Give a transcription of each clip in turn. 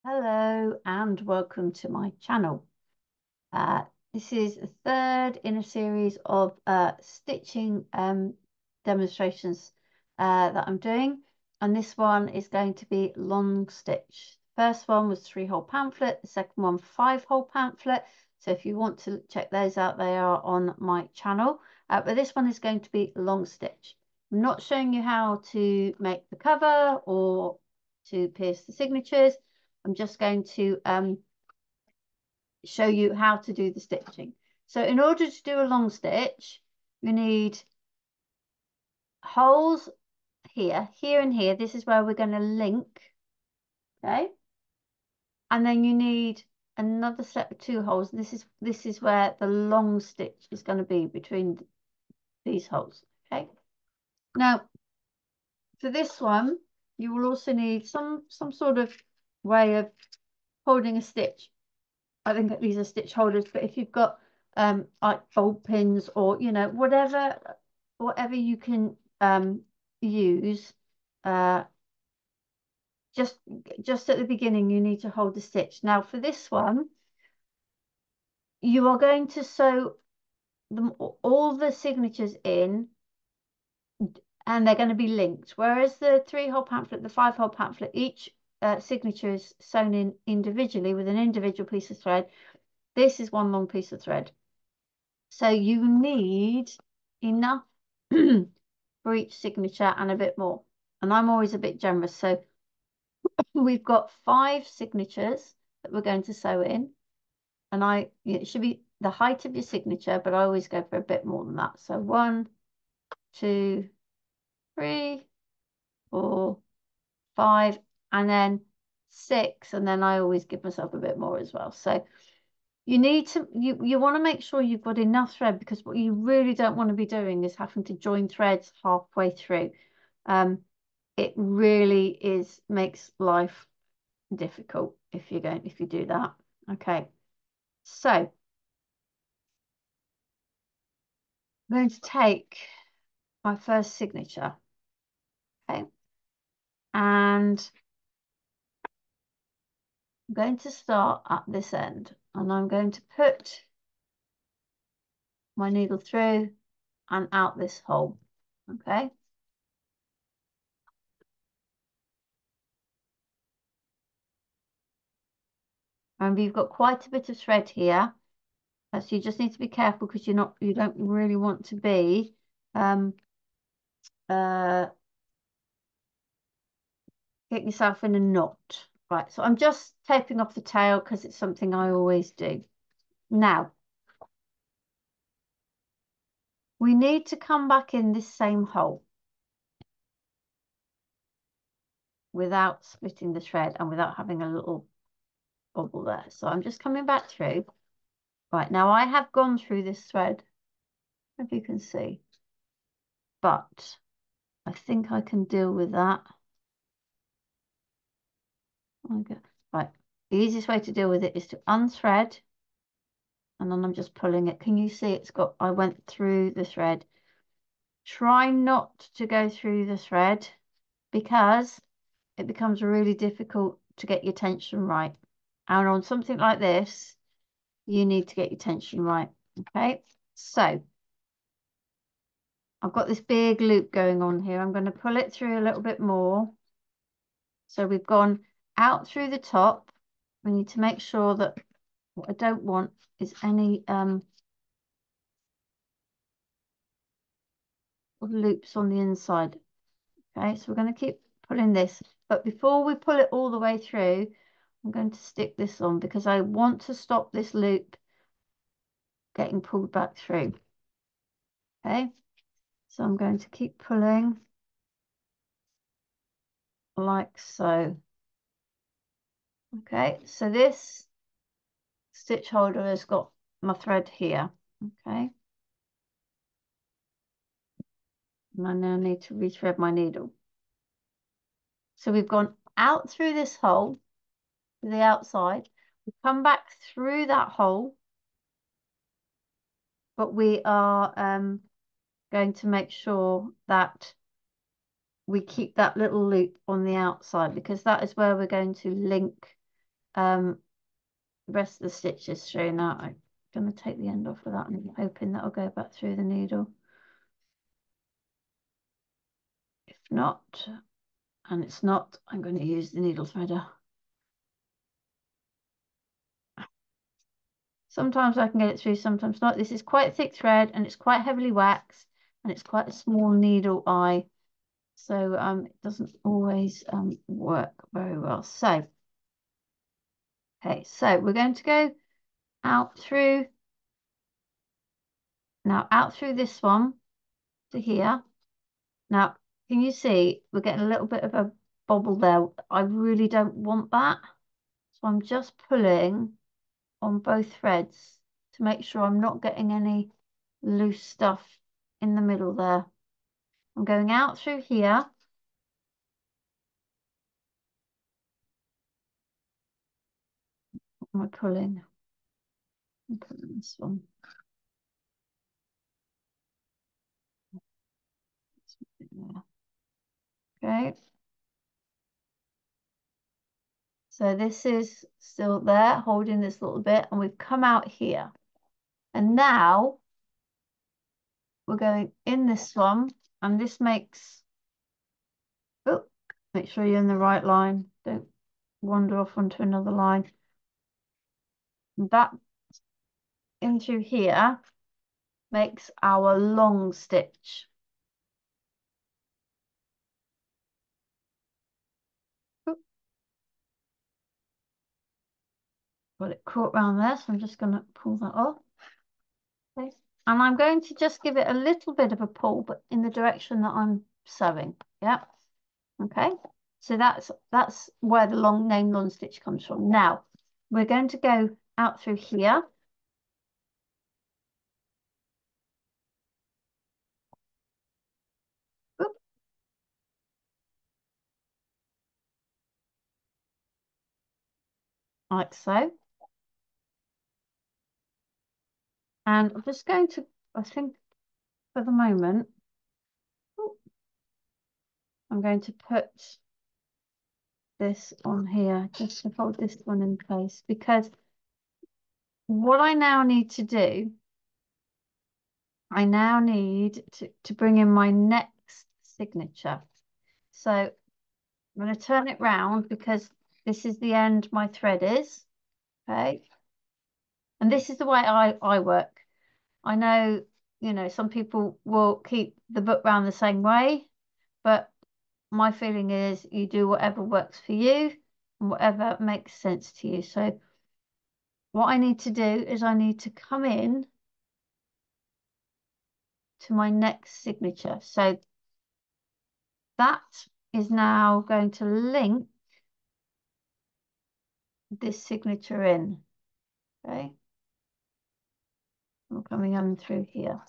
Hello and welcome to my channel. This is the third in a series of stitching demonstrations that I'm doing, and this one is going to be long stitch. First one was 3-hole pamphlet, the second one 5-hole pamphlet. So if you want to check those out, they are on my channel. But this one is going to be long stitch. I'm not showing you how to make the cover or to pierce the signatures. I'm just going to show you how to do the stitching. So in order to do a long stitch, you need holes here, here and here. This is where we're going to link, okay? And then you need another set of 2 holes. This is where the long stitch is going to be between these holes, okay? Now, for this one, you will also need some sort of way of holding a stitch. I think these are stitch holders, but if you've got like bolt pins or whatever you can use, just at the beginning you need to hold the stitch. Now for this one, you are going to sew all the signatures in, and they're going to be linked, whereas the 3-hole pamphlet, the 5-hole pamphlet, each signature is sewn in individually with an individual piece of thread. This is one long piece of thread. So you need enough for each signature and a bit more. And I'm always a bit generous. So we've got 5 signatures that we're going to sew in. And it should be the height of your signature, but I always go for a bit more than that. So 1, 2, 3, 4, 5, and then 6. And then I always give myself a bit more as well. So you need to, you want to make sure you've got enough thread, because what you really don't want to be doing is having to join threads halfway through. It really makes life difficult if you do that. Okay, so I'm going to take my first signature, okay, and I'm going to start at this end, and I'm going to put my needle through and out this hole, okay. And you've got quite a bit of thread here, so you just need to be careful, because you don't really want to be get yourself in a knot. Right, so I'm just taping off the tail because it's something I always do. Now, we need to come back in this same hole without splitting the thread and without having a little bubble there. So I'm just coming back through. Right, now I have gone through this thread, if you can see, but I think I can deal with that. Okay. Right, the easiest way to deal with it is to unthread, and then I'm just pulling it. Can you see I went through the thread. Try not to go through the thread, because it becomes really difficult to get your tension right. And on something like this, you need to get your tension right. Okay, so I've got this big loop going on here. I'm going to pull it through a little bit more. So we've gone out through the top. We need to make sure that what I don't want is any loops on the inside. Okay, so we're going to keep pulling this, but before we pull it all the way through, I'm going to stick this on, because I want to stop this loop getting pulled back through. Okay, so I'm going to keep pulling like so. Okay, so this stitch holder has got my thread here. Okay, and I now need to rethread my needle. So we've gone out through this hole to the outside. We've come back through that hole, but we are going to make sure that we keep that little loop on the outside because that is where we're going to link the rest of the stitches through. Now I'm going to take the end off of that and I'm hoping that'll go back through the needle. If not, and it's not, I'm going to use the needle threader. Sometimes I can get it through, sometimes not. This is quite thick thread and it's quite heavily waxed and it's quite a small needle eye. So it doesn't always work very well. So, okay, so we're going to go out through, now out through this one to here. Now, can you see we're getting a little bit of a bobble there? I really don't want that. So I'm just pulling on both threads to make sure I'm not getting any loose stuff in the middle there. I'm going out through here. What am I pulling? I'm pulling this one. Okay. So this is still there, holding this little bit, and we've come out here. And now we're going in this one, and this makes, oh, make sure you're in the right line. Don't wander off onto another line. That in through here makes our long stitch. Oop. Got it caught around there, so I'm just going to pull that off. Okay. And I'm going to just give it a little bit of a pull, but in the direction that I'm sewing. Yeah. Okay. So that's where the long nylon stitch comes from. Now we're going to go out through here. Oop. Like so. And I'm just going to, I think for the moment, oop, I'm going to put this on here just to hold this one in place, because what I now need to do, I now need to bring in my next signature. So I'm going to turn it round because this is the end my thread is. Okay. And this is the way I work. I know, some people will keep the book round the same way, but my feeling is you do whatever works for you and whatever makes sense to you. So what I need to do is I need to come in to my next signature. So that is now going to link this signature in. Okay. I'm coming on through here.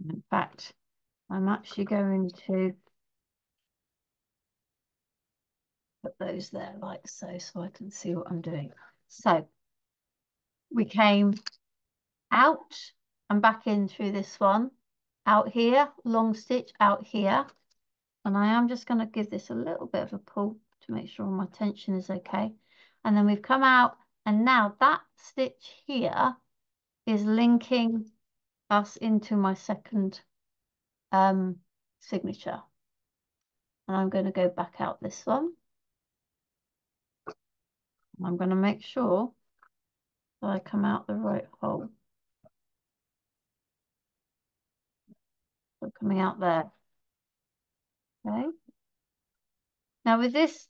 In fact, I'm actually going to put those there like so, so I can see what I'm doing. So we came out and back in through this one, out here, long stitch out here. And I am just going to give this a little bit of a pull to make sure my tension is okay. And then we've come out, and now that stitch here is linking us into my second signature. And I'm going to go back out this one. I'm going to make sure that I come out the right hole. So coming out there. Okay. Now with this,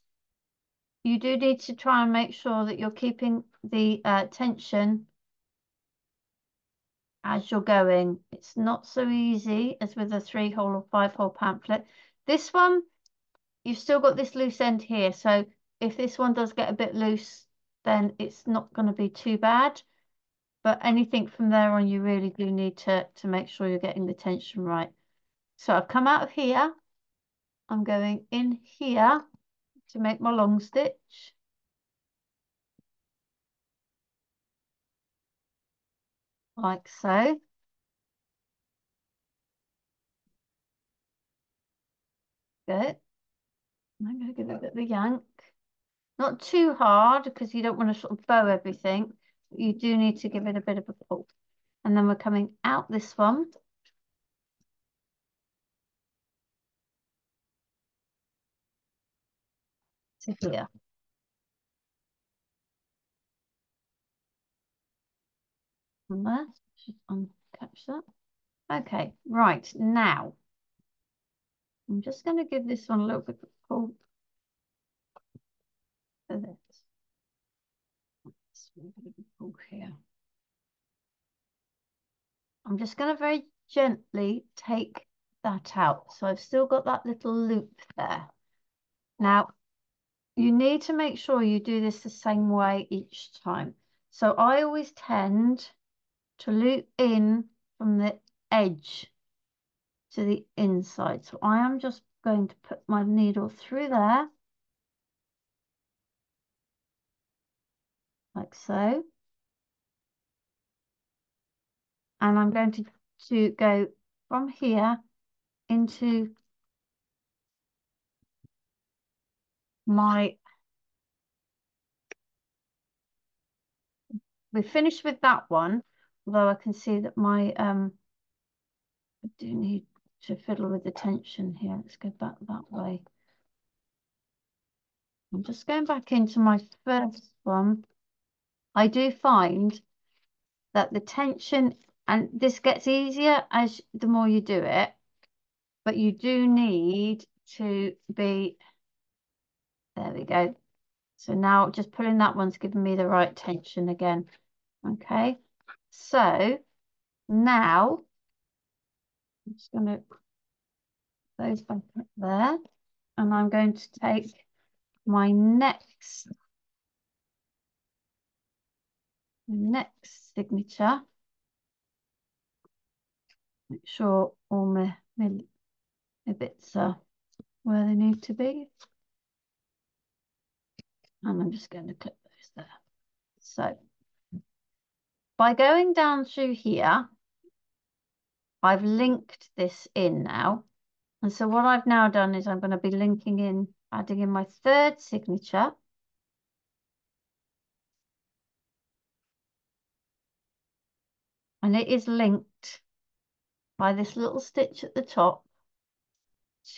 you do need to try and make sure that you're keeping the tension as you're going. It's not so easy as with a 3-hole or 5-hole pamphlet. This one, you've still got this loose end here. So if this one does get a bit loose, then it's not going to be too bad. But anything from there on, you really do need to make sure you're getting the tension right. So I've come out of here. I'm going in here to make my long stitch. like so. Good. I'm going to give it a bit of a yank. Not too hard because you don't want to sort of bow everything. But you do need to give it a bit of a pull. And then we're coming out this one. To here. And there. Should catch that. Okay, right. Now, I'm just going to give this one a little bit of a pull for this. Let's give it a bit of a pull here. I'm just going to very gently take that out. So I've still got that little loop there. Now, you need to make sure you do this the same way each time. So I always tend to loop in from the edge to the inside. So I am just going to put my needle through there, like so. And I'm going to go from here into my, we're finished with that one, although I can see that my, I do need to fiddle with the tension here. Let's go back that way. I'm just going back into my first one. I do find that the tension, and this gets easier as the more you do it, but you do need to be, there we go. So now just pulling that one's giving me the right tension again. Okay, so now I'm just going to put those back up there, and I'm going to take my next signature. Make sure all my bits are where they need to be. And I'm just going to clip those there. So by going down through here, I've linked this in now. And so what I've now done is I'm going to be linking in, adding in my third signature. And it is linked by this little stitch at the top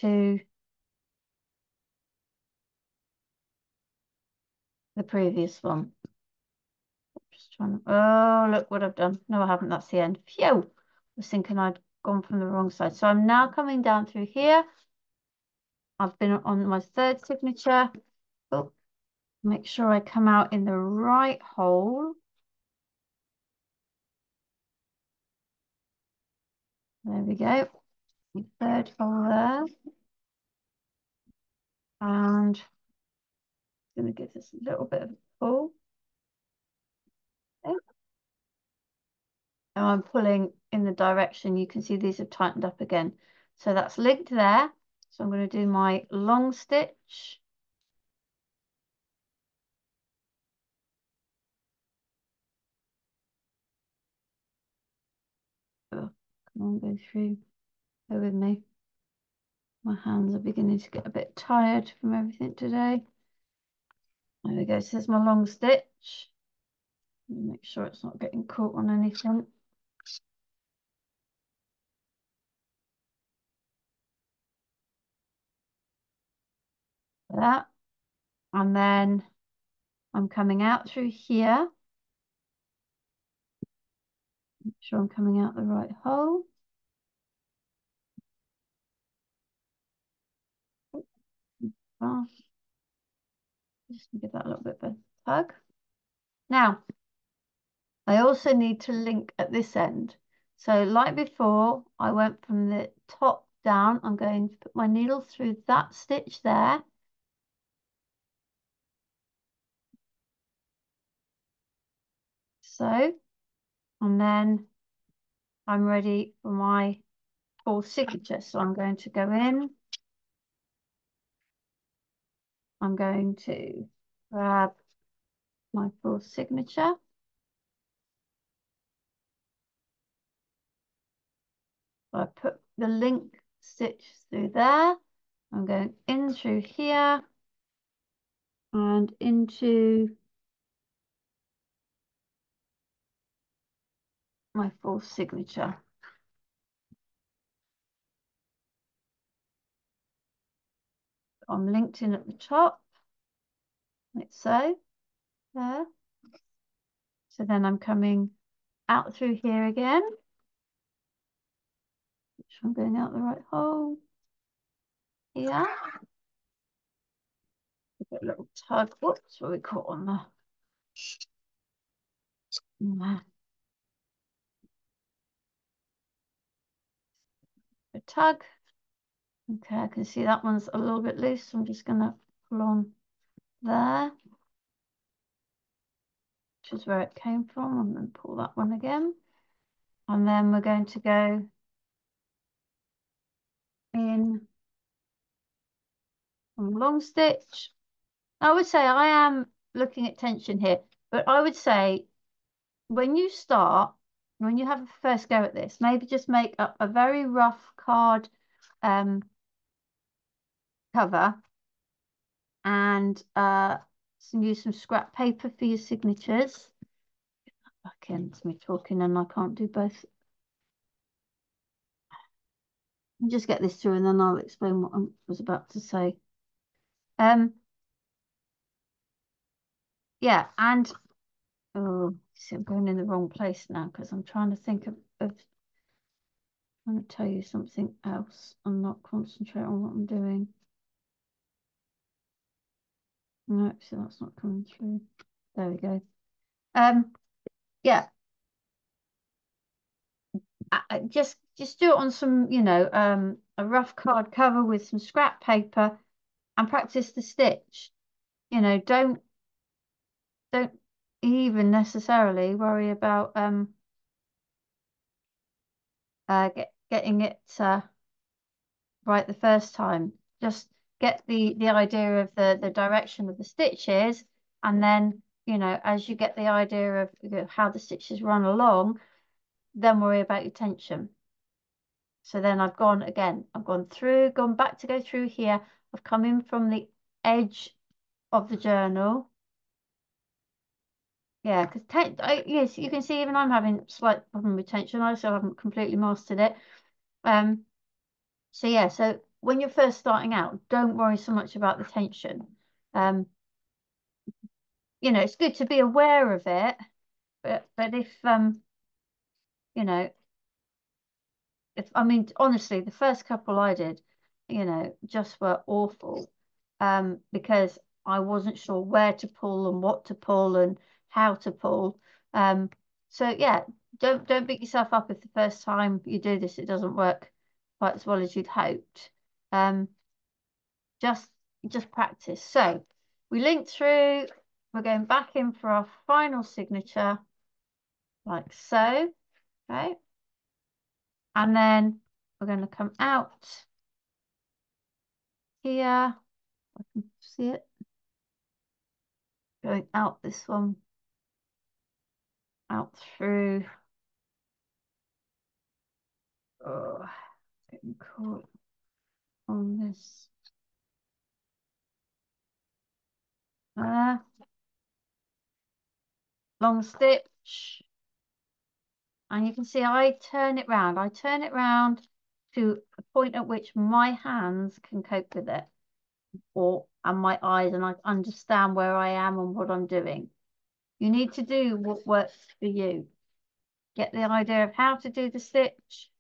to the previous one. Just trying to, oh, look what I've done. No, I haven't. That's the end. Phew. I was thinking I'd gone from the wrong side. So I'm now coming down through here. I've been on my third signature. Oh, make sure I come out in the right hole. There we go. The third hole there. And I'm going to give this a little bit of a pull. Okay. And I'm pulling in the direction. You can see these have tightened up again. So that's linked there. So I'm going to do my long stitch. Oh, come on, go through. Go with me. My hands are beginning to get a bit tired from everything today. There we go. So there's my long stitch. Make sure it's not getting caught on anything. That. And then I'm coming out through here. Make sure I'm coming out the right hole. Just give that a little bit of a tug. Now, I also need to link at this end. So like before, I went from the top down. I'm going to put my needle through that stitch there. So, and then I'm ready for my full signature. So I'm going to go in. I'm going to grab my full signature. I put the link stitch through there. I'm going in through here and into my full signature. I'm linked in at the top, like so, there. So then I'm coming out through here again. Which I'm going out the right hole. Here. Give it a little tug. Whoops, what we caught on the a tug. Okay, I can see that one's a little bit loose, so I'm just gonna pull on there, which is where it came from. I'm gonna pull that one again. And then we're going to go in on long stitch. I would say I am looking at tension here, but I would say when you start, when you have a first go at this, maybe just make up a very rough card cover and use some scrap paper for your signatures. Back into me talking and I can't do both. Just get this through and then I'll explain what I was about to say. Yeah, and oh, see, I'm going in the wrong place now because I'm trying to think of trying to tell you something else and not concentrate on what I'm doing. No, so that's not coming through. There we go. Yeah. Just do it on some, you know, a rough card cover with some scrap paper and practice the stitch. You know, don't even necessarily worry about getting it right the first time. Just get the idea of the direction of the stitches, and then, you know, as you get the idea of, you know, how the stitches run along, then worry about your tension. So then I've gone again, I've gone through, gone back to go through here. I've come in from the edge of the journal. Yeah, because yes, you can see even I'm having slight problem with tension. I still haven't completely mastered it. So yeah, so when you're first starting out, don't worry so much about the tension. You know, it's good to be aware of it, but if you know, if I mean honestly, the first couple I did, you know, just were awful. Because I wasn't sure where to pull and what to pull and how to pull. So yeah, don't beat yourself up if the first time you do this it doesn't work quite as well as you'd hoped. Um, just just practice. So we linked through, we're going back in for our final signature, like so, okay? And then we're going to come out here. I can see it. Going out this one, out through. Oh, getting caught on this. Long stitch. And you can see I turn it round. I turn it round to a point at which my hands can cope with it, and my eyes, and I understand where I am and what I'm doing. You need to do what works for you. Get the idea of how to do the stitch,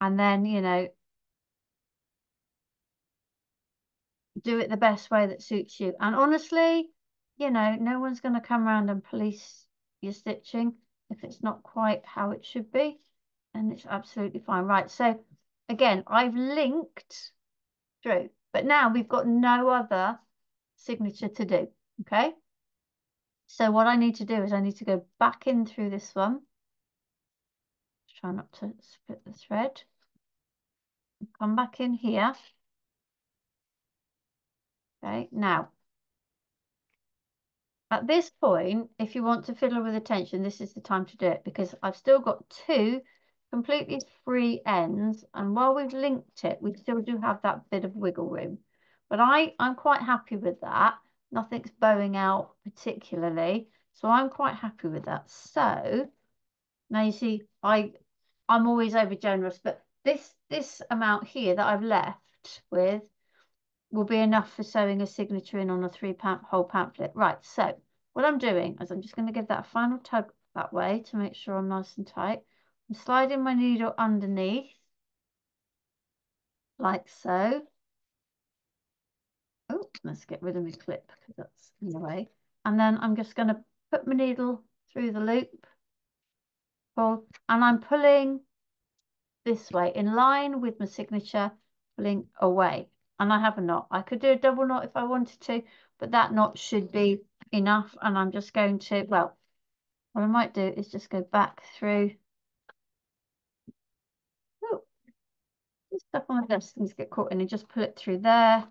and then, you know, do it the best way that suits you. And honestly, you know, no one's going to come around and police your stitching if it's not quite how it should be, and it's absolutely fine. Right, so again, I've linked through, but now we've got no other signature to do, okay? So what I need to do is I need to go back in through this one. Try not to split the thread. Come back in here. Okay, now, at this point, if you want to fiddle with the tension, this is the time to do it because I've still got two completely free ends, and while we've linked it, we still do have that bit of wiggle room. But I'm quite happy with that. Nothing's bowing out particularly, so I'm quite happy with that. So now you see, I'm always over generous, but this amount here that I've left with will be enough for sewing a signature in on a whole pamphlet. Right, so what I'm doing is I'm just going to give that a final tug that way to make sure I'm nice and tight. I'm sliding my needle underneath, like so. Oh, let's get rid of my clip because that's in the way. And then I'm just going to put my needle through the loop, pull, and I'm pulling this way in line with my signature, pulling away. And I have a knot. I could do a double knot if I wanted to, but that knot should be enough. And I'm just going to, well, what I might do is just go back through. Oh, stuff on my desk, things get caught in, and just pull it through there.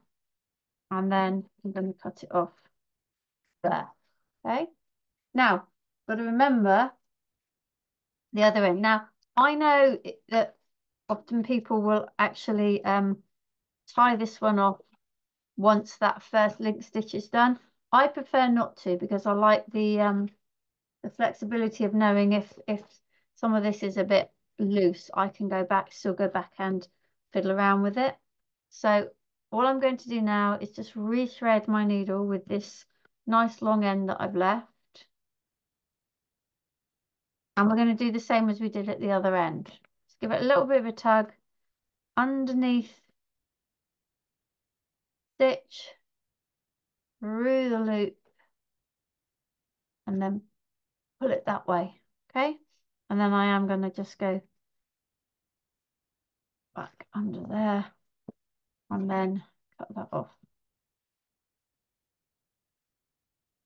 And then I'm going to cut it off there. Okay. Now, got to remember the other end. Now, I know that often people will actually tie this one off once that first link stitch is done. I prefer not to because I like the flexibility of knowing if some of this is a bit loose, I can still go back and fiddle around with it. So all I'm going to do now is just rethread my needle with this nice long end that I've left. And we're going to do the same as we did at the other end. Just give it a little bit of a tug underneath, stitch through the loop, and then pull it that way. Okay, and then I am going to just go back under there and then cut that off.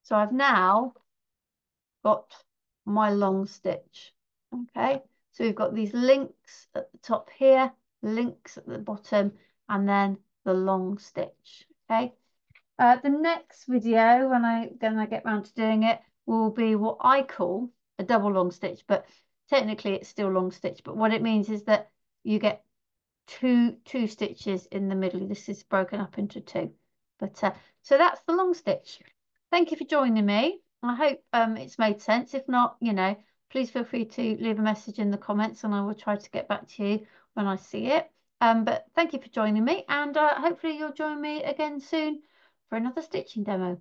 So I've now got my long stitch. Okay, so we've got these links at the top here, links at the bottom, and then the long stitch. Okay, the next video when I get round to doing it will be what I call a double long stitch, but technically it's still long stitch. But what it means is that you get two stitches in the middle. This is broken up into two. But so that's the long stitch. Thank you for joining me. I hope it's made sense. If not, you know, please feel free to leave a message in the comments and I will try to get back to you when I see it. But thank you for joining me, and hopefully you'll join me again soon for another stitching demo.